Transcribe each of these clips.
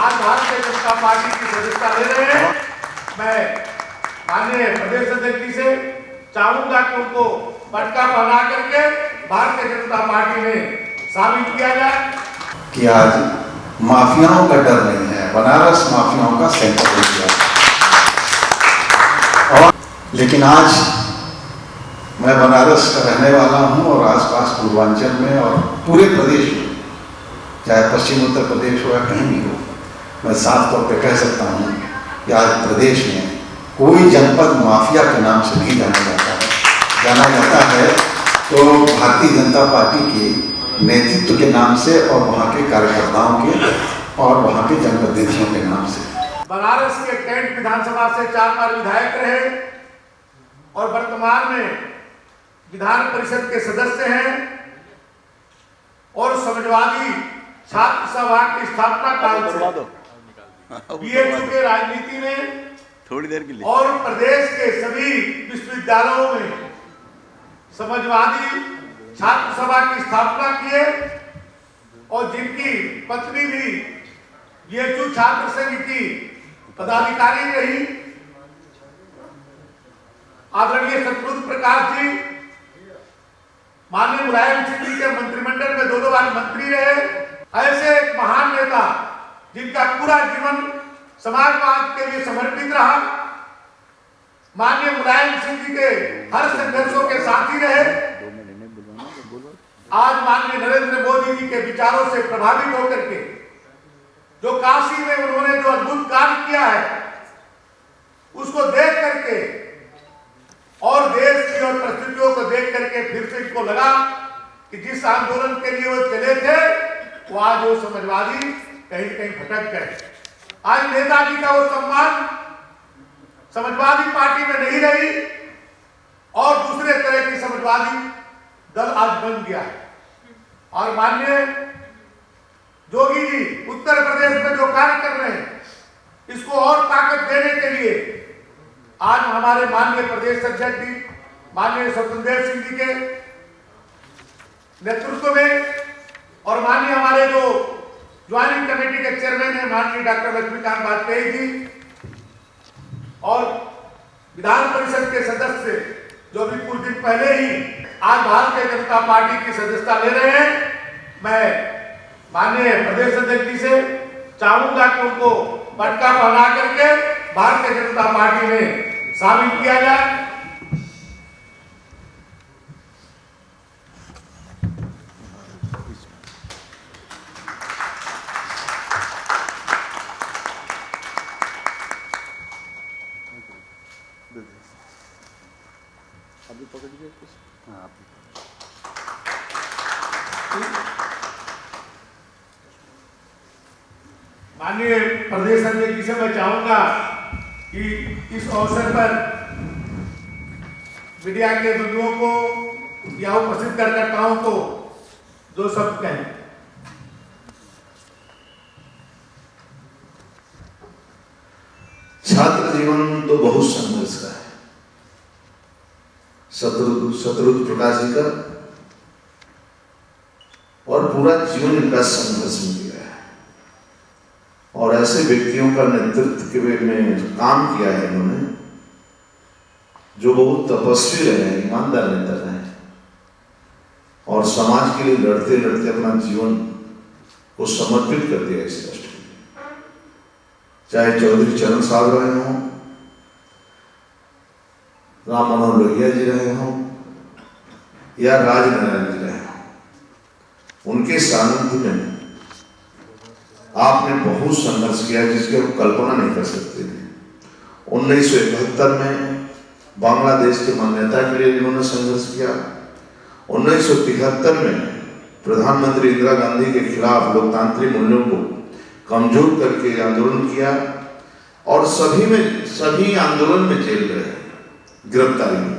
आज भारतीय जनता पार्टी की सदस्यता ले रहे हैं। मैं माननीय प्रदेश अध्यक्ष जी से चाहूंगा कि उनको पटका पहना करके भारतीय जनता पार्टी में शामिल किया जाए। कि आज माफियाओं का डर नहीं है, बनारस माफियाओं का सेंटर हो गया। और लेकिन आज मैं बनारस का रहने वाला हूं और आसपास पूर्वांचल में और पूरे प्रदेश में, चाहे पश्चिम उत्तर प्रदेश हो या कहीं भी हो, मैं साफ तौर पे कह सकता हूं कि आज प्रदेश में कोई जनपद माफिया के नाम से नहीं जाना जाता है। जाना जाता है तो भारतीय जनता पार्टी के नेतृत्व के नाम से और वहाँ के कार्यकर्ताओं के और वहाँ के जनप्रतिनिधियों के नाम से। बनारस के कैंट विधानसभा से 4 बार विधायक रहे और वर्तमान में विधान परिषद के सदस्य हैं और समाजवादी छात्र सभा की स्थापना काल से बीएचयू के राजनीति में थोड़ी देर के लिए और प्रदेश के सभी विश्वविद्यालयों में समाजवादी छात्र सभा की स्थापना किए और जिनकी पत्नी भी बीएचयू छात्र संघ की पदाधिकारी रही। आदरणीय शत्रुघ्न प्रकाश जी माननीय मुलायम सिंह जी के मंत्रिमंडल में 2 बार मंत्री रहे। ऐसे एक महान नेता जिनका पूरा जीवन समाजवाद के लिए समर्पित रहा, माननीय मुलायम सिंह जी के हर संघर्षों के साथी रहे। आज माननीय नरेंद्र मोदी जी के विचारों से प्रभावित होकर के जो काशी में उन्होंने जो अद्भुत कार्य किया है उसको देख करके और देश की और परिस्थितियों को देख करके फिर से इनको लगा कि जिस आंदोलन के लिए वो चले थे वो आज वो समाजवादी कहीं कहीं भटक गए। आज नेताजी का वो सम्मान समाजवादी पार्टी में नहीं रही और दूसरे तरह की समाजवादी दल आज बन गया है। और माननीय जोगी जी उत्तर प्रदेश में जो कार्य कर रहे हैं इसको और ताकत देने के लिए आज हमारे माननीय प्रदेश अध्यक्ष जी माननीय स्वतंत्र सिंह जी के नेतृत्व में और माननीय हमारे जो ज्वाइनिंग कमेटी के चेयरमैन है माननीय डॉक्टर लक्ष्मीकांत वाजपेयी जी और विधान परिषद के सदस्य जो भी कुछ दिन पहले ही आज भारतीय जनता पार्टी की सदस्यता ले रहे हैं। मैं माननीय प्रदेश अध्यक्ष जी से चाहूंगा कि उनको पटका पहना करके भारतीय जनता पार्टी में शामिल किया जाए। अभी पकड़ लीजिए कुछ। हाँ माननीय प्रदेश अध्यक्ष जी से मैं चाहूंगा कि इस अवसर पर मीडिया के बंधुओं को या उपस्थित कार्यकर्ताओं को 2 शब्द कहें। छात्र जीवन तो बहुत संघर्ष का है। शत्रुघ्न प्रकाश जी का और पूरा जीवन इनका संघर्ष में गया है और ऐसे व्यक्तियों का नेतृत्व में काम किया है इन्होंने जो बहुत तपस्वी रहे, ईमानदार नेता रहे और समाज के लिए लड़ते लड़ते अपना जीवन को समर्पित कर दिया इस राष्ट्र में। चाहे चौधरी चरण साहब रहे हों, राम मनोहर लोहिया जी रहे हों या राजनारायण जी रहे हों, उनके सानिध्य में आपने बहुत संघर्ष किया जिसकी आप कल्पना नहीं कर सकते थे। 1971 में बांग्लादेश की मान्यता के लिए इन्होंने संघर्ष किया। 1973 में प्रधानमंत्री इंदिरा गांधी के खिलाफ लोकतांत्रिक मूल्यों को कमजोर करके आंदोलन किया और सभी आंदोलन में जेल गए, गिरफ्तारी हुई।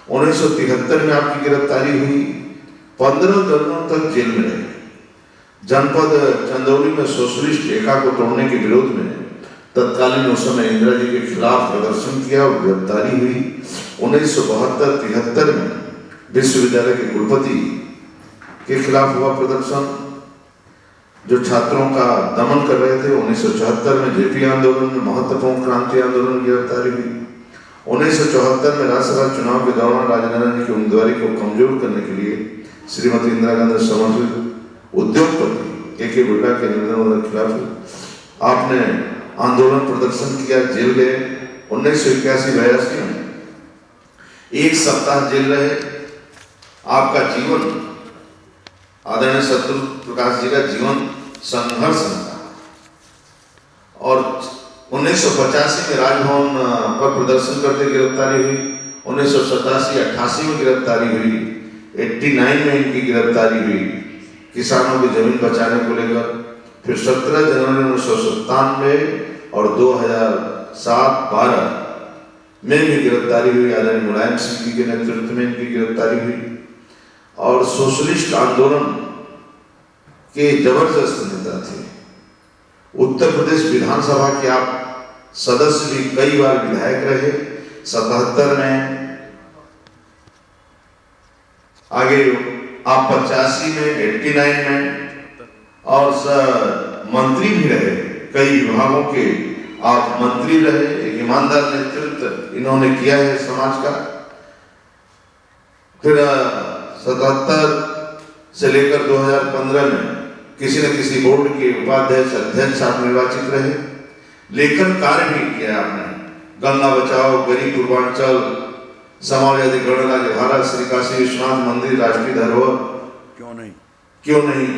1973 में आपकी गिरफ्तारी हुई, 15 दिनों तक जेल में रहे। जनपद चंदौली में सोशलिस्ट एका को तोड़ने के विरोध में तत्कालीन उस समय इंदिरा जी के खिलाफ प्रदर्शन किया और गिरफ्तारी हुई। 1972-73 में विश्वविद्यालय के कुलपति के खिलाफ हुआ प्रदर्शन। जो छात्रों का दमन कर रहे थे। 1974 में जेपी आंदोलन में महत्वपूर्ण क्रांति आंदोलन की गिरफ्तारी हुई। 1974 में राज्यसभा चुनाव के दौरान राजीव गांधी की उम्मीदवारी को कमजोर करने के लिए श्रीमती इंदिरा गांधी समर्थित उद्योगपति के बिरला के निधन के खिलाफ आपने आंदोलन प्रदर्शन किया, जेल गए। 1981-82 में 1 सप्ताह जेल रहे। आपका जीवन, आदरणीय शत्रुघ्न प्रकाश जी का जीवन संघर्ष में था और 1985 में राजभवन पर प्रदर्शन करते गिरफ्तारी हुई। 1987-88 में गिरफ्तारी हुई। 89 में इनकी गिरफ्तारी हुई किसानों की जमीन बचाने को लेकर। फिर 17 जनवरी 1997 और 2007-12 में भी गिरफ्तारी हुई। आदरणीय मुलायम सिंह जी के नेतृत्व में इनकी गिरफ्तारी हुई और सोशलिस्ट आंदोलन के जबरदस्त नेता थे। उत्तर प्रदेश विधानसभा के आप सदस्य भी कई बार विधायक रहे। 77 में आगे आप 85 में 89 में और मंत्री भी रहे। कई विभागों के आप मंत्री रहे। एक ईमानदार नेतृत्व इन्होंने किया है समाज का। फिर 77 से लेकर 2015 में किसी न किसी बोर्ड के उपाध्यक्ष अध्यक्ष आप निर्वाचित रहे। लेखन कार्य भी किया आपने। गंगा बचाओ, गरीब पूर्वांचल, समाजवादी गणराज्य भारत, श्री काशी विश्वनाथ मंदिर, राष्ट्रीय धरोहर, क्यों नहीं,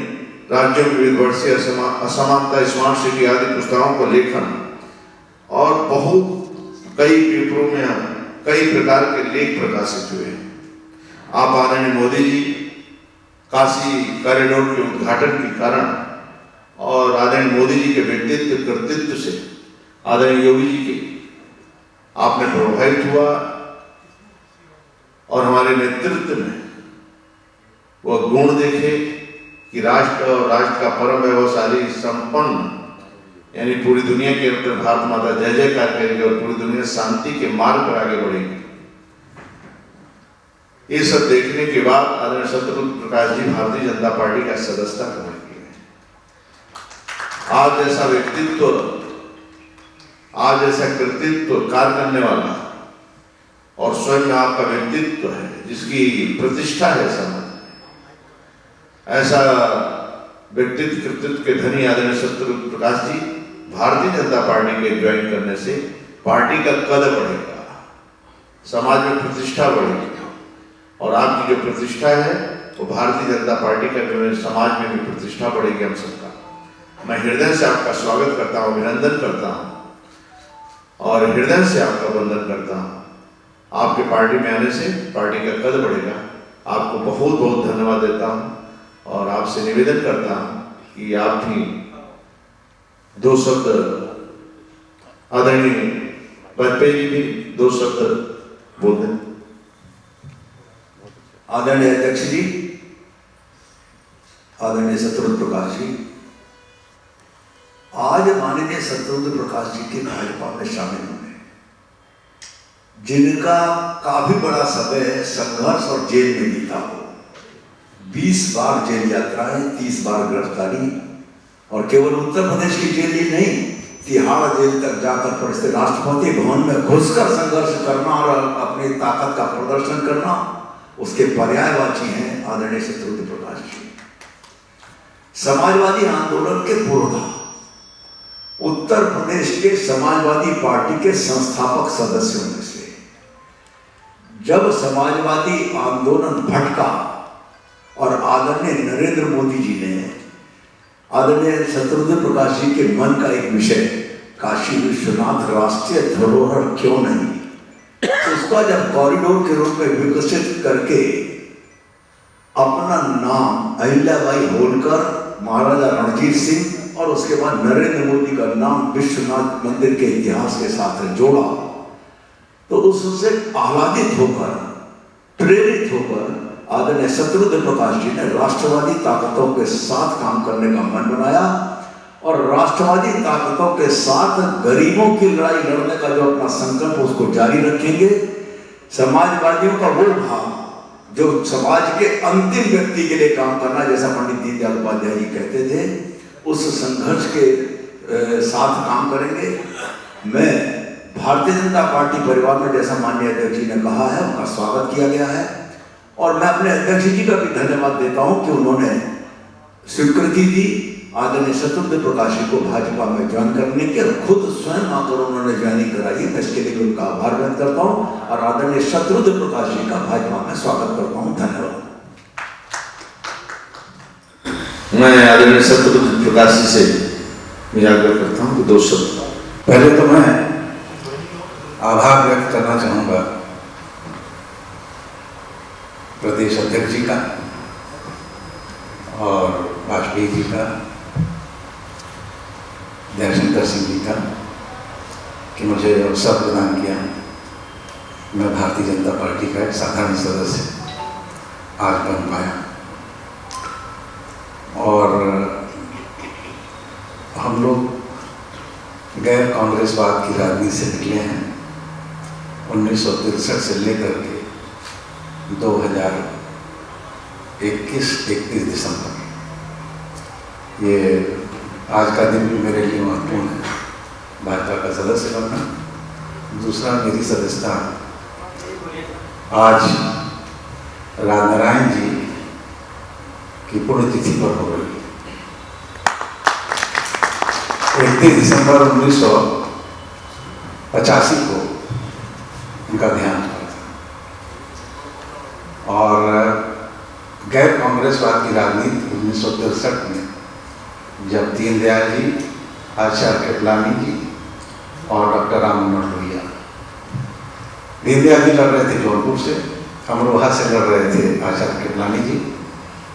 राज्यों की विविध वर्षीय असमानता, स्मार्ट सिटी आदि पुस्तकों को लेखन और बहुत कई पेपरों में कई प्रकार के लेख प्रकाशित हुए। आप आदरणीय मोदी जी काशी कॉरिडोर के उद्घाटन के कारण और आदरणीय मोदी जी के व्यक्तित्व कर्तृत्व से आदरणीय योगी जी के आपने प्रभावित हुआ और हमारे नेतृत्व में वह गुण देखे कि राष्ट्र और राष्ट्र का परम वैभवशाली संपन्न यानी पूरी दुनिया के अंदर भारत माता जय जयकार करेगी और पूरी दुनिया शांति के मार्ग पर आगे बढ़ेगी। ये सब देखने के बाद आदरणीय शत्रुघ्न प्रकाश जी भारतीय जनता पार्टी का सदस्यता ग्रहण किए। आज जैसा व्यक्तित्व, आज जैसा कृतित्व कार्य करने वाला और स्वयं में आपका व्यक्तित्व है जिसकी प्रतिष्ठा है समाज, ऐसा व्यक्तित्व कृतित्व के धनी आदरणीय शत्रुघ्न प्रकाश जी भारतीय जनता पार्टी के ज्वाइन करने से पार्टी का कद बढ़ेगा, समाज में प्रतिष्ठा बढ़ेगी और आपकी जो प्रतिष्ठा है वो भारतीय जनता पार्टी का जो है समाज में भी प्रतिष्ठा बढ़ेगी हम सबका। मैं हृदय से आपका स्वागत करता हूँ, अभिनंदन करता हूँ और हृदय से आपका वंदन करता हूँ। आपके पार्टी में आने से पार्टी का कद बढ़ेगा। आपको बहुत बहुत धन्यवाद देता हूँ और आपसे निवेदन करता हूँ कि आप भी 2 शब्द, आदरणीय वाजपेयी जी भी 2 शब्द बोल दें। आदरणीय अध्यक्ष जी, आदरणीय शत्रुघ्न प्रकाश जी, आज माननीय शत्रुघ्न प्रकाश जी के भाजपा में शामिल हुए, जिनका काफी बड़ा समय संघर्ष और जेल में बीता हो। 20 बार जेल यात्राएं, 30 बार गिरफ्तारी और केवल उत्तर प्रदेश की जेल ही नहीं, तिहाड़ जेल तक जाकर परिस्थिति राष्ट्रपति भवन में घुसकर संघर्ष करना और अपनी ताकत का प्रदर्शन करना, उसके पर्यायवाची हैं आदरणीय शत्रुघ्न प्रकाश जी। समाजवादी आंदोलन के पुरोधा, उत्तर प्रदेश के समाजवादी पार्टी के संस्थापक सदस्यों में से। जब समाजवादी आंदोलन भटका और आदरणीय नरेंद्र मोदी जी ने आदरणीय शत्रुघ्न प्रकाश जी के मन का एक विषय, काशी विश्वनाथ राष्ट्रीय धरोहर क्यों नहीं, उसका जब कॉरिडोर के रूप में विकसित करके अपना नाम अहिल्याबाई होलकर, महाराजा रणजीत सिंह और उसके बाद नरेंद्र मोदी का नाम विश्वनाथ मंदिर के इतिहास के साथ जोड़ा, तो उससे आह्लादित होकर, प्रेरित होकर आदरणीय शत्रुघ्न प्रकाश जी ने राष्ट्रवादी ताकतों के साथ काम करने का मन बनाया और राष्ट्रवादी ताकतों के साथ गरीबों की लड़ाई लड़ने का जो अपना संकल्प उसको जारी रखेंगे। समाजवादियों का वो भाव जो समाज के अंतिम व्यक्ति के लिए काम करना, जैसा पंडित दीनदयाल उपाध्याय जी कहते थे, उस संघर्ष के साथ काम करेंगे। मैं भारतीय जनता पार्टी परिवार में, जैसा माननीय अध्यक्ष जी ने कहा है, उनका स्वागत किया गया है और मैं अपने अध्यक्ष जी का भी धन्यवाद देता हूं कि उन्होंने स्वीकृति दी आदरणीय शत्रुघ्न प्रकाशी को भाजपा में ज्वाइन करने की, और खुद स्वयं आकर उन्होंने ज्वाइनिंग कराई। मैं इसके लिए उनका आभार व्यक्त करता हूं और आदरणीय शत्रुघ्न प्रकाशी का भाजपा में स्वागत करता हूं। धन्यवाद। मैं आदरणीय शत्रुघ्न प्रकाशी से आग्रह करता हूँ कि 2 शब्द। पहले तो मैं आभार व्यक्त करना चाहूंगा प्रदेश अध्यक्ष जी का और वाजपेयी जी का, दयाशंकर सिंह जी का, कि मुझे अवसर प्रदान किया। मैं भारतीय जनता पार्टी का एक साधारण सदस्य आज बन पाया और हम लोग गैर कांग्रेसवाद की राजनीति से निकले हैं। 1963 से लेकर के 2021-31 दिसंबर, ये आज का दिन भी मेरे लिए महत्वपूर्ण है, भाजपा का सदस्य बनना। दूसरा, मेरी सदस्यता आज रामनारायण जी की पुण्यतिथि पर हो रही है। 31 दिसंबर 1985 को उनका देहांत हुआ था और गैर कांग्रेसवाद की राजनीति 1963 में, जब दीनदयाल जी, आचार्य कृपलानी जी और डॉक्टर राम मनोहर लोहिया, दीनदयाल जी लड़ रहे थे जौनपुर से, अमरोहा से लड़ रहे थे आचार्य कृपलानी जी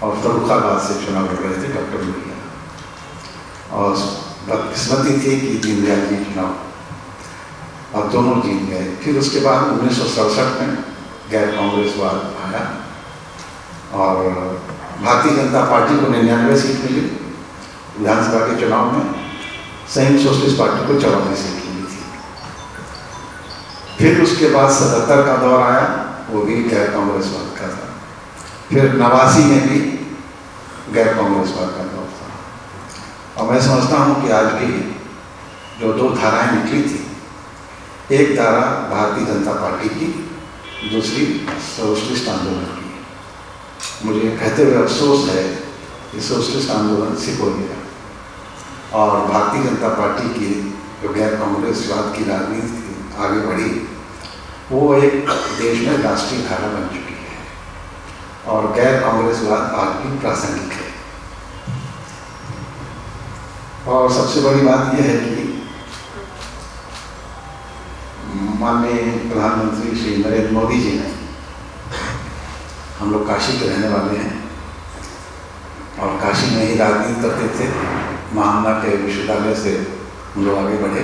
और फर्रुखाबाद से चुनाव लड़ रहे थे डॉक्टर लोहिया। और बदकिस्मती थी कि दीनदयाल जी चुनाव और दोनों जीत गए। फिर उसके बाद 1967 में गैर कांग्रेसवाद आया और भारतीय जनता पार्टी को 99 सीट मिली विधानसभा के चुनाव में, संयुक्त सोशलिस्ट पार्टी को 54 सीट मिली थी। फिर उसके बाद 77 का दौर आया, वो भी गैर कांग्रेसवाद का था। फिर 89 में भी गैर कांग्रेसवाद का दौर था। और मैं समझता हूँ कि आज भी जो 2 धाराएं निकली थी, एक धारा भारतीय जनता पार्टी की, दूसरी सोशलिस्ट आंदोलन की। मुझे कहते हुए अफसोस है कि सोशलिस्ट आंदोलन सिख हो गया और भारतीय जनता पार्टी की जो गैर कांग्रेसवाद की राजनीति आगे बढ़ी, वो एक देश में राष्ट्रीय धारा बन चुकी है और गैर कांग्रेसवाद आज भी प्रासंगिक है। और सबसे बड़ी बात यह है कि माननीय प्रधानमंत्री श्री नरेंद्र मोदी जी ने, हम लोग काशी के रहने वाले हैं और काशी में ही राजनीति करते थे, महामना के विश्वविद्यालय से हम लोग आगे बढ़े।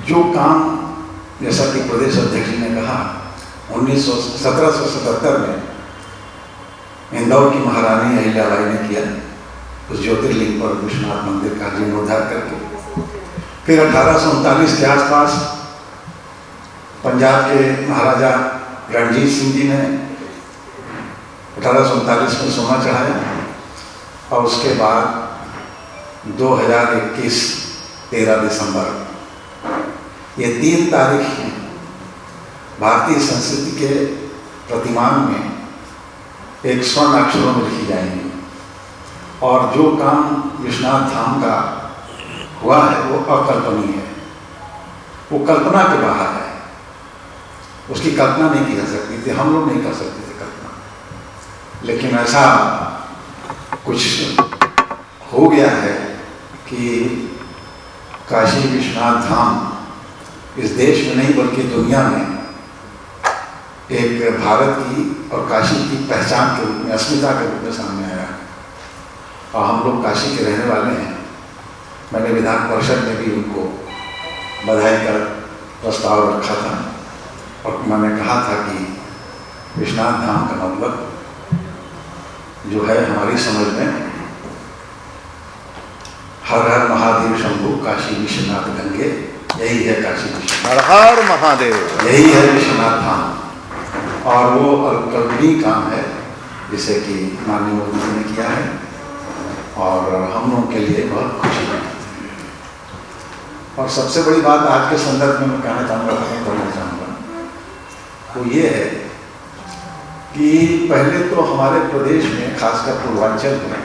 जो काम, जैसा कि प्रदेश अध्यक्ष जी ने कहा, 1777 में इंदौर की महारानी अहिल्याबाई ने किया, उस ज्योतिर्लिंग पर विश्वनाथ मंदिर का जीर्णोद्धार करके। फिर 1839 के आसपास पंजाब के महाराजा रणजीत सिंह जी ने 1839 में सोना चढ़ाया और उसके बाद 2021 13 दिसंबर, ये 3 तारीख भारतीय संस्कृति के प्रतिमान में एक स्वर्ण अक्षरों में लिखी जाएंगी। और जो काम विश्वनाथ धाम का हुआ है वो अकल्पनीय है, वो कल्पना के बाहर है। उसकी कल्पना नहीं की जा सकती थी, हम लोग नहीं कर सकते थे कल्पना, लेकिन ऐसा कुछ हो गया है कि काशी विश्वनाथ धाम इस देश में नहीं बल्कि दुनिया में एक भारत की और काशी की पहचान के रूप में, अस्मिता के रूप में सामने आया है। और हम लोग काशी के रहने वाले हैं। मैंने विधान परिषद में भी उनको बधाई का प्रस्ताव रखा था और मैंने कहा था कि विश्वनाथ धाम का मतलब जो है हमारी समझ में हर हर महादेव शंभु काशी विश्वनाथ गंगे, यही है काशी विश्वनाथ, हर हर महादेव, यही है विश्वनाथ धाम। और वो अकल्पनीय काम है जिसे कि माननीय मोदी जी ने किया है और हम लोगों के लिए बहुत खुशी की बात है। और सबसे बड़ी बात आज के संदर्भ में मैं कहना चाहूँगा वो ये है कि पहले तो हमारे प्रदेश में, खासकर पूर्वांचल में,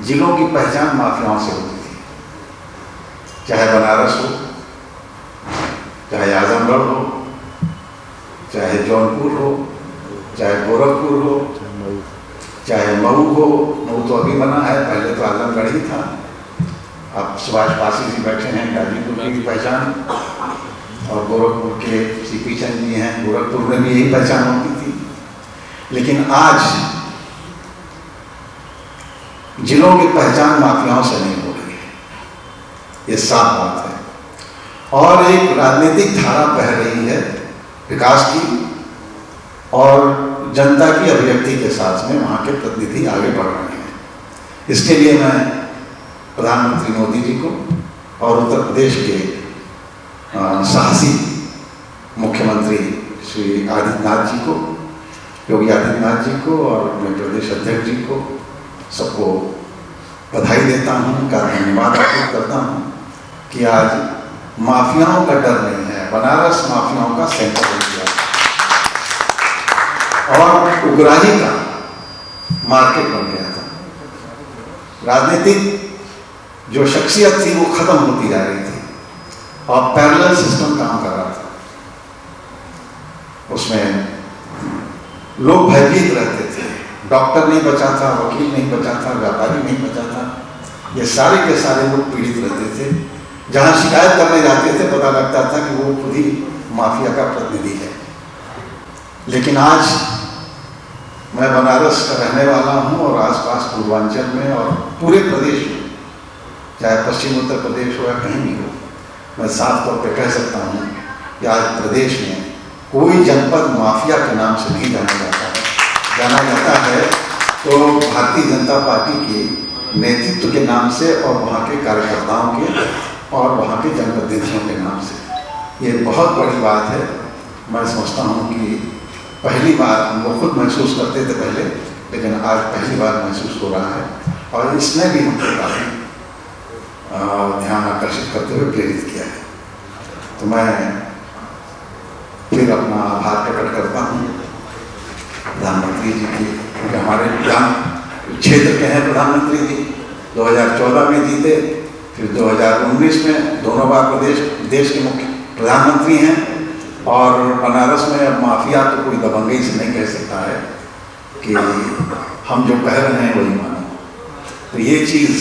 जिलों की पहचान माफियाओं से होती थी। चाहे बनारस हो, चाहे आजमगढ़ हो, चाहे जौनपुर हो, चाहे गोरखपुर हो, चाहे मऊ हो। मऊ तो अभी बना है, पहले तो आजमगढ़ ही था। अब सुभाष पासी जी बैठे हैं, गाजीपुर की भी पहचान, और गोरखपुर के सीपी चंद जी हैं, गोरखपुर में भी यही पहचान होती थी। लेकिन आज जिलों की पहचान माफियाओं से नहीं हो रही है, ये साफ बात है। और एक राजनीतिक धारा बह रही है विकास की और जनता की अभिव्यक्ति के साथ में वहाँ के प्रतिनिधि आगे बढ़ रहे हैं। इसके लिए मैं प्रधानमंत्री मोदी जी को और उत्तर प्रदेश के साहसी मुख्यमंत्री श्री आदित्यनाथ जी को, योगी आदित्यनाथ जी को, और अपने प्रदेश अध्यक्ष जी को, सबको बधाई देता हूँ, उनका धन्यवाद अर्पित करता हूँ कि आज माफियाओं का डर नहीं है। बनारस माफियाओं का सेंटर बन गया और उग्रवादी का मार्केट बन गया था। राजनीतिक जो शख्सियत थी वो खत्म होती जा रही थी और पैरेलल सिस्टम काम कर रहा था। उसमें लोग भयभीत रहते थे, डॉक्टर नहीं बचा था, वकील नहीं बचा था, व्यापारी नहीं बचा था, ये सारे के सारे लोग पीड़ित रहते थे। जहां शिकायत करने जाते थे पता लगता था कि वो खुद ही माफिया का प्रतिनिधि है। लेकिन आज मैं बनारस का रहने वाला हूं और आसपास पूर्वांचल में और पूरे प्रदेश में, चाहे पश्चिम उत्तर प्रदेश हो या कहीं भी हो, मैं साफ तौर पे कह सकता हूं कि आज प्रदेश में कोई जनपद माफिया के नाम से नहीं जाना जाता है। जाना जाता है तो भारतीय जनता पार्टी के नेतृत्व के नाम से और वहाँ के कार्यकर्ताओं के और वहाँ के जनप्रतिनिधियों के नाम से। ये बहुत बड़ी बात है। मैं समझता हूँ कि पहली बार हम लोग खुद महसूस करते थे पहले, लेकिन आज पहली बार महसूस हो रहा है और इसने भी हमको काफ़ी ध्यान आकर्षित करते हुए प्रेरित किया है। तो मैं फिर अपना आभार प्रकट करता हूँ प्रधानमंत्री जी की, क्योंकि हमारे विधान क्षेत्र के हैं प्रधानमंत्री जी। 2014 में जीते, फिर 2019 में दोनों बार देश के मुख्य प्रधानमंत्री हैं। और बनारस में अब माफिया तो कोई दबंगई से नहीं कह सकता है कि हम जो कह रहे हैं वही मानो। तो ये चीज़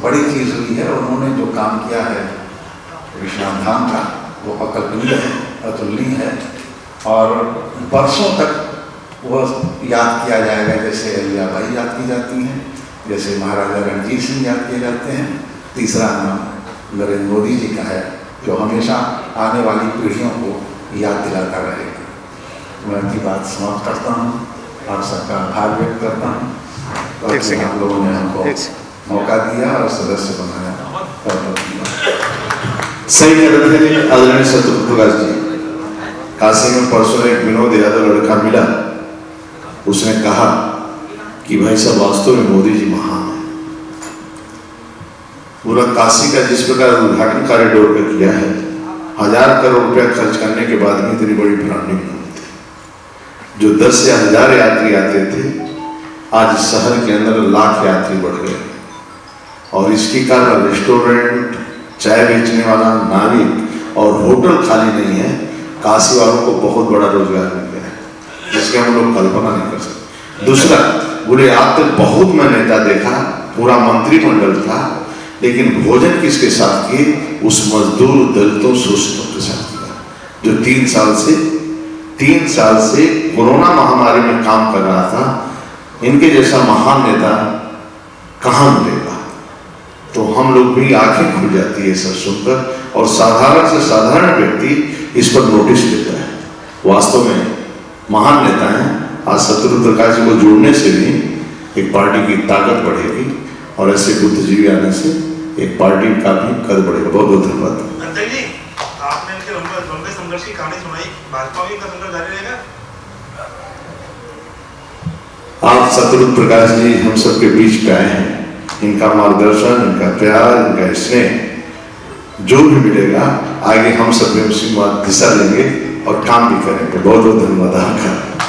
बड़ी चीज़ हुई है। उन्होंने जो काम किया है विश्वनाथ धाम का, वो अकल्पनीय है, अतुलनीय है और बरसों तक वो याद किया जाएगा। जैसे अहिल्याबाई याद की जाती हैं, जैसे महाराजा रणजीत सिंह याद किए जाते हैं। तीसरा नाम नरेंद्र मोदी जी का है, जो हमेशा आने वाली पीढ़ियों को याद दिलाता रहेगा। मैं अपनी बात समाप्त करता हूँ, आप सबका आभार व्यक्त करता हूँ। आप लोगों ने हमको मौका दिया और सदस्य बनाया। सही आदरणीय शत्रुघ्न प्रकाश जी, काशी में परसों एक विनोद यादव लड़का मिला, उसने कहा कि भाई साहब वास्तव में मोदी जी महान है। पूरा काशी का जिस प्रकार उद्घाटन कॉरिडोर का किया है, 1000 करोड़ रुपया खर्च करने के बाद भी इतनी बड़ी ब्रांडिंग नहीं थी। जो 10 या 1000 यात्री आते थे, आज शहर के अंदर लाख यात्री बढ़ गए। और इसके कारण रेस्टोरेंट, चाय बेचने वाला, नाविक और होटल खाली नहीं है। काशी वालों को बहुत बड़ा रोजगार मिल गया है, जिसके हम लोग कल्पना नहीं कर सकते। दूसरा, बोले आप तक बहुत मैं नेता देखा, पूरा मंत्रिमंडल था, लेकिन भोजन किसके साथ किए? उस मजदूर, दलितों, शोषितों के साथ किया, जो 3 साल से कोरोना महामारी में काम कर रहा था। इनके जैसा महान नेता कहाँ मिलेगा? तो हम लोग भी आंखें खुल जाती है सब सुनकर, और साधारण से साधारण व्यक्ति इस पर नोटिस लेता है। वास्तव में महान नेता हैं। आज शत्रुघ्न प्रकाश जी को जोड़ने से भी एक पार्टी की ताकत बढ़ेगी और ऐसे बुद्धिजीवी आने से एक पार्टी का भी कद बढ़ेगा। बहुत बहुत धन्यवाद। आपने इनके लंबे संघर्ष की कहानी सुनाई, भाजपा भी इनका संघर्ष जारी रहेगा? आप शत्रुघ्न प्रकाश जी हम सबके बीच पे आए हैं, इनका मार्गदर्शन, इनका प्यार, इनका स्नेह जो भी मिलेगा आगे हम सब भी उसी दिशा लेंगे और काम भी करेंगे। बहुत बहुत धन्यवाद आपका।